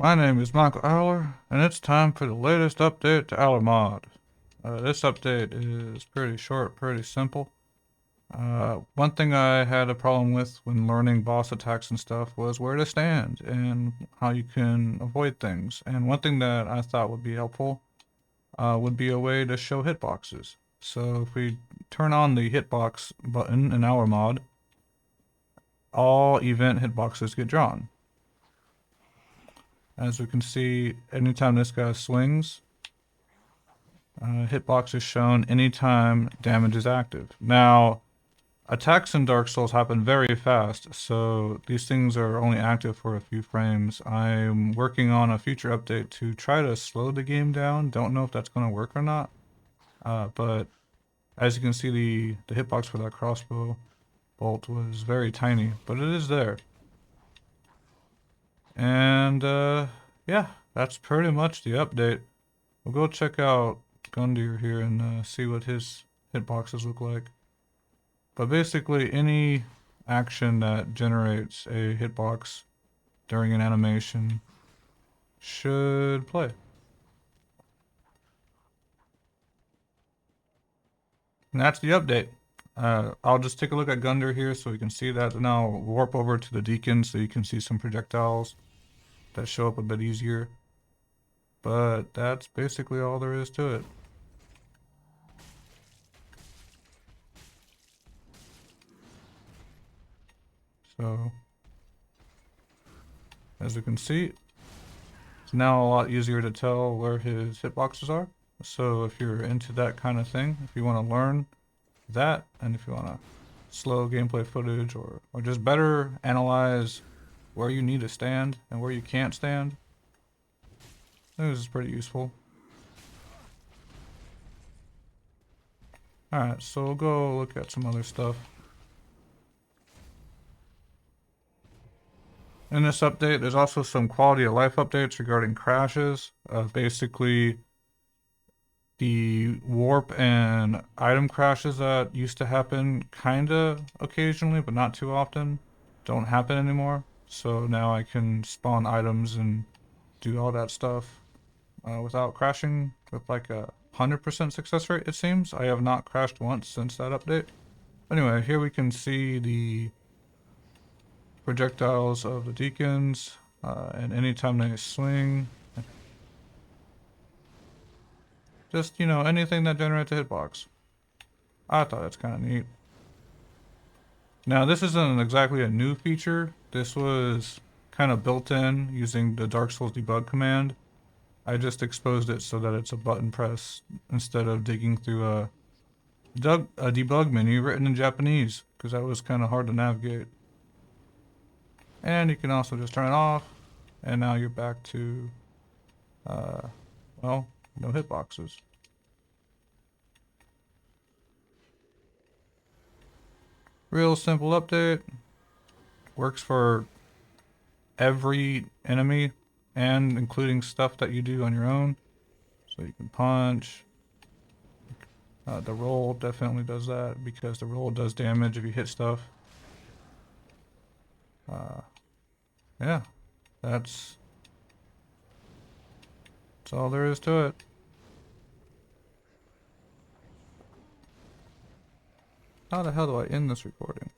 My name is Michael Aller, and it's time for the latest update to AllarMod. This update is pretty short, pretty simple. One thing I had a problem with when learning boss attacks and stuff was where to stand and how you can avoid things. And one thing that I thought would be helpful would be a way to show hitboxes. So if we turn on the hitbox button in AllarMod, all event hitboxes get drawn. As we can see, anytime this guy swings, hitbox is shown anytime damage is active. Now, attacks in Dark Souls happen very fast, so these things are only active for a few frames. I'm working on a future update to try to slow the game down. Don't know if that's going to work or not. But as you can see, the hitbox for that crossbow bolt was very tiny, but it is there. And yeah, that's pretty much the update. We'll go check out Gundyr here and see what his hitboxes look like. But basically, any action that generates a hitbox during an animation should play. And that's the update. I'll just take a look at Gundyr here so you can see that. And I'll warp over to the Deacon so you can see some projectiles that show up a bit easier. But that's basically all there is to it. So, as you can see, it's now a lot easier to tell where his hitboxes are. So if you're into that kind of thing, if you want to learn that, and if you want to slow gameplay footage or just better analyze where you need to stand and where you can't stand, this is pretty useful. Alright, so we'll go look at some other stuff. In this update, there's also some quality of life updates regarding crashes. Basically, the warp and item crashes that used to happen kinda occasionally, but not too often, don't happen anymore. So now I can spawn items and do all that stuff without crashing with like a 100% success rate, it seems. I have not crashed once since that update. Anyway, here we can see the projectiles of the deacons, and anytime they swing, just, you know, anything that generates a hitbox. I thought that's kind of neat. Now, this isn't exactly a new feature. This was kind of built in using the Dark Souls debug command. I just exposed it so that it's a button press instead of digging through a debug menu written in Japanese, because that was kind of hard to navigate. And you can also just turn it off, and now you're back to, well, no hitboxes. Real simple update. Works for every enemy, and including stuff that you do on your own. So you can punch. The roll definitely does that, because the roll does damage if you hit stuff. Yeah, that's all there is to it. How the hell do I end this recording?